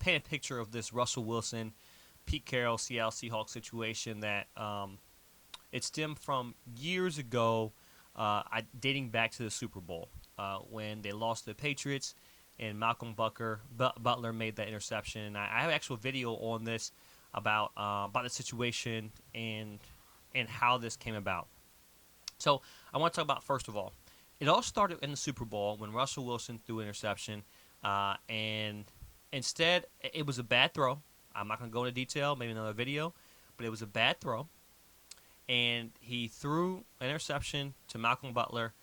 paint a picture of this Russell Wilson, Pete Carroll, Seattle Seahawks situation that it stemmed from years ago, dating back to the Super Bowl when they lost to the Patriots and Malcolm Butler made that interception. And I have an actual video on this about the situation and how this came about. So I want to talk about, first of all, it all started in the Super Bowl when Russell Wilson threw an interception, and instead it was a bad throw. I'm not going to go into detail, maybe another video, but it was a bad throw, and he threw an interception to Malcolm Butler.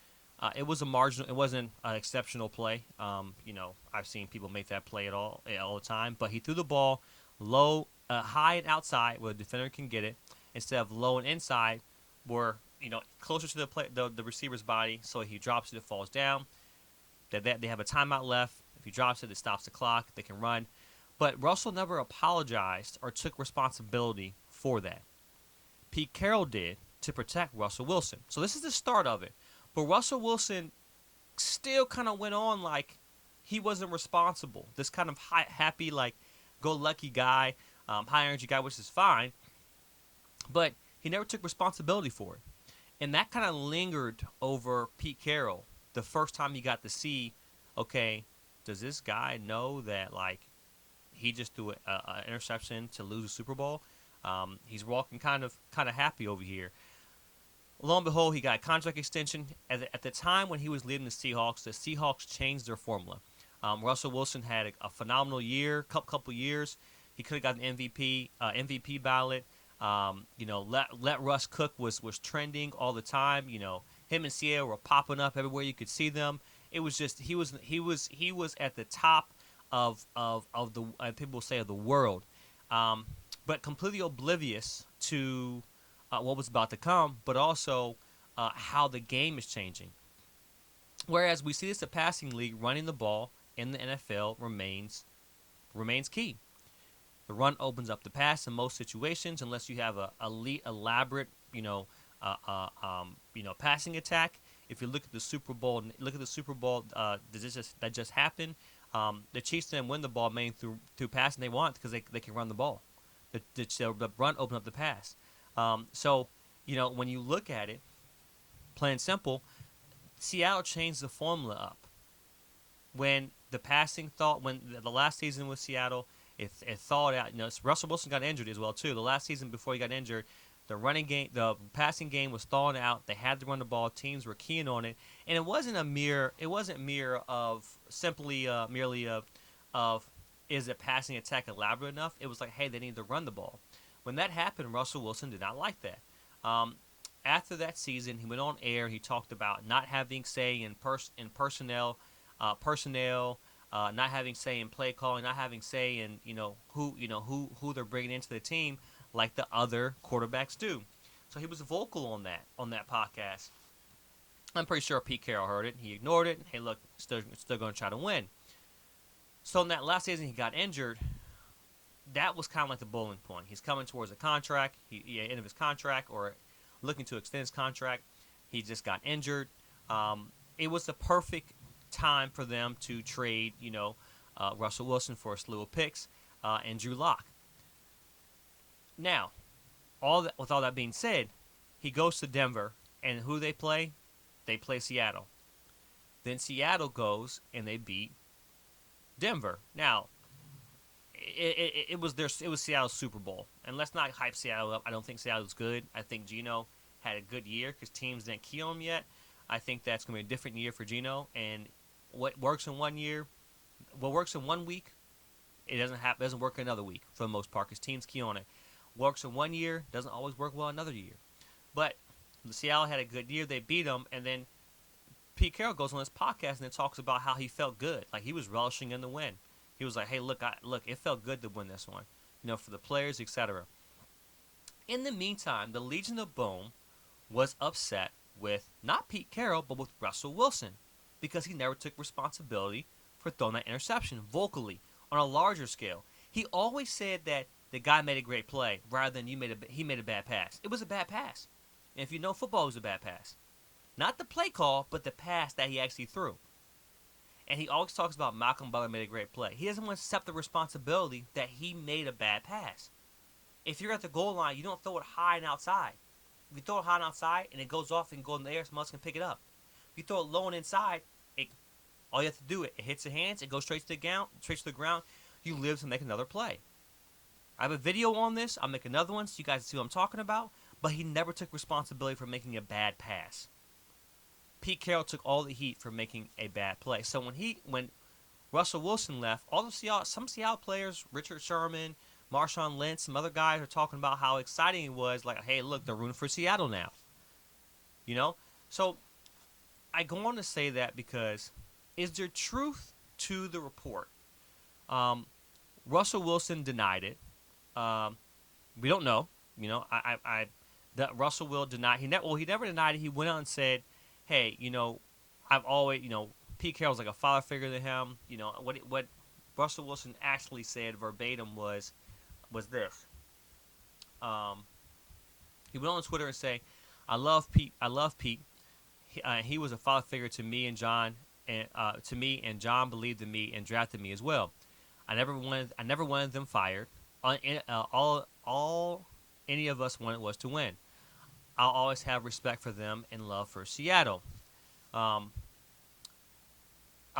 It was a marginal. It wasn't an exceptional play. I've seen people make that play all the time, but he threw the ball low, high and outside where the defender can get it, instead of low and inside where closer to the receiver's body. So he drops it, it falls down. They have a timeout left. If he drops it, it stops the clock. They can run. But Russell never apologized or took responsibility for that. Pete Carroll did to protect Russell Wilson. So this is the start of it. But Russell Wilson still kind of went on like he wasn't responsible. This kind of happy, like, go-lucky guy, high-energy guy, which is fine. But he never took responsibility for it. And that kind of lingered over Pete Carroll the first time he got to see, okay, does this guy know that, like, he just threw an interception to lose a Super Bowl? He's walking kind of happy over here. Lo and behold, he got a contract extension. At the time when he was leading the Seahawks changed their formula. Russell Wilson had a phenomenal year, couple years. He could have got an MVP ballot. Let Russ cook was trending all the time. Him and Seattle were popping up everywhere you could see them. It was just he was at the top of the people say of the world, but completely oblivious to what was about to come, but also how the game is changing. Whereas we see this, the passing league, running the ball in the NFL remains key. The run opens up the pass in most situations, unless you have a elite, elaborate, passing attack. If you look at the Super Bowl, that just happened. The Chiefs didn't win the ball mainly through passing. They want because they can run the ball. The run opened up the pass. So when you look at it, plain and simple, Seattle changed the formula up. When the last season with Seattle, it thawed out. Russell Wilson got injured as well too. The last season before he got injured, the passing game was thawing out. They had to run the ball. Teams were keying on it, and it wasn't merely of is the passing attack elaborate enough. It was like, hey, they need to run the ball. When that happened, Russell Wilson did not like that. After that season, he went on air. He talked about not having say in personnel, not having say in play calling, not having say in who they're bringing into the team like the other quarterbacks do. So he was vocal on that podcast. I'm pretty sure Pete Carroll heard it. He ignored it. Hey, look, still going to try to win. So in that last season, he got injured. That was kind of like the bowling point. He's coming towards a contract, end of his contract, or looking to extend his contract. He just got injured. It was the perfect time for them to trade, Russell Wilson for a slew of picks and Drew Lock. Now, with all that being said, he goes to Denver, and who they play? They play Seattle. Then Seattle goes and they beat Denver. Now, it was Seattle's Super Bowl, and let's not hype Seattle up. I don't think Seattle's good. I think Geno had a good year because teams didn't key on him yet. I think that's going to be a different year for Geno, and what works in 1 year, what works in 1 week, it doesn't work another week for the most part because teams key on it. Works in 1 year doesn't always work well another year. But Seattle had a good year. They beat them, and then Pete Carroll goes on this podcast and then talks about how he felt good, like he was relishing in the win. He was like, "Hey, look, it felt good to win this one, for the players, etc." In the meantime, the Legion of Boom was upset with not Pete Carroll, but with Russell Wilson because he never took responsibility for throwing that interception vocally on a larger scale. He always said that the guy made a great play rather than he made a bad pass. It was a bad pass. And if you know football, it was a bad pass. Not the play call, but the pass that he actually threw. And he always talks about Malcolm Butler made a great play. He doesn't want to accept the responsibility that he made a bad pass. If you're at the goal line, you don't throw it high and outside. If you throw it high and outside and it goes off and goes in the air, someone else can pick it up. If you throw it low and inside, it all you have to do it hits the hands, it goes straight to the ground, You live to make another play. I have a video on this. I'll make another one so you guys see what I'm talking about. But he never took responsibility for making a bad pass. Pete Carroll took all the heat for making a bad play. So when Russell Wilson left, some Seattle players, Richard Sherman, Marshawn Lynch, some other guys are talking about how exciting it was. Like, hey, look, they're rooting for Seattle now. You know? So I go on to say that because is there truth to the report? Russell Wilson denied it. We don't know. You know, that Russell will deny. He never denied it. He went out and said, hey, you know, I've always, you know, Pete Carroll's like a father figure to him. You know, what Russell Wilson actually said verbatim was this. He went on Twitter and say, I love Pete. He was a father figure to me and John, and John believed in me and drafted me as well. I never wanted them fired. All any of us wanted was to win. I'll always have respect for them and love for Seattle. A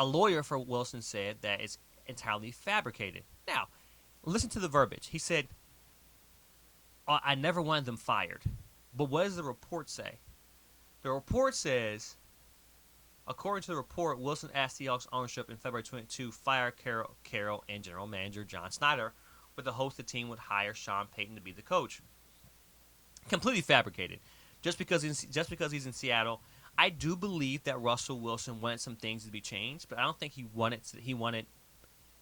lawyer for Wilson said that it's entirely fabricated. Now, listen to the verbiage. He said, I never wanted them fired. But what does the report say? The report says, according to the report, Wilson asked Seahawks ownership in February 22 fire Carroll and general manager John Snyder, with the host of the team would hire Sean Payton to be the coach. Completely fabricated. Just because he's in Seattle, I do believe that Russell Wilson wanted some things to be changed, but I don't think he wanted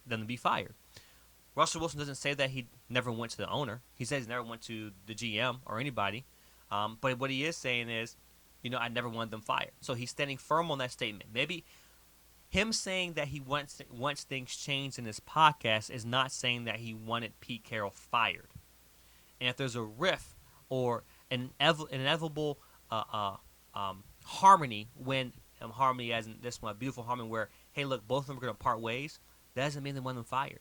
them to be fired. Russell Wilson doesn't say that he never went to the owner. He says he never went to the GM or anybody. But what he is saying is, you know, I never wanted them fired. So he's standing firm on that statement. Maybe him saying that he wants things changed in this podcast is not saying that he wanted Pete Carroll fired. And if there's a rift or an inevitable harmony, when harmony as in this one, beautiful harmony where, hey, look, both of them are going to part ways, that doesn't mean they want them fired.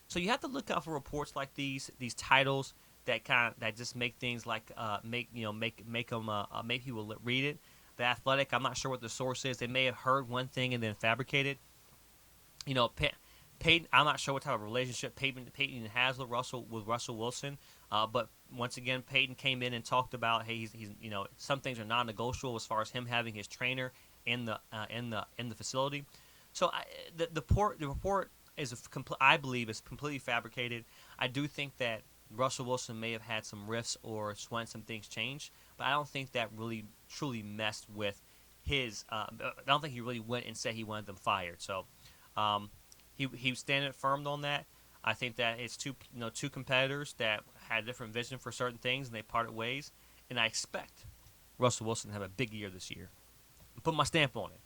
So you have to look out for reports like these titles that just make things like make people read it. The Athletic, I'm not sure what the source is. They may have heard one thing and then fabricated. You know, Peyton, I'm not sure what type of relationship Peyton has with Russell Wilson. But once again, Peyton came in and talked about, hey, he's you know, some things are non-negotiable as far as him having his trainer in the facility. So the report I believe is completely fabricated. I do think that Russell Wilson may have had some rifts or when some things changed, but I don't think that really truly messed with his. I don't think he really went and said he wanted them fired. So he was standing firm on that. I think that it's two competitors that had a different vision for certain things and they parted ways. And I expect Russell Wilson to have a big year this year. Put my stamp on it.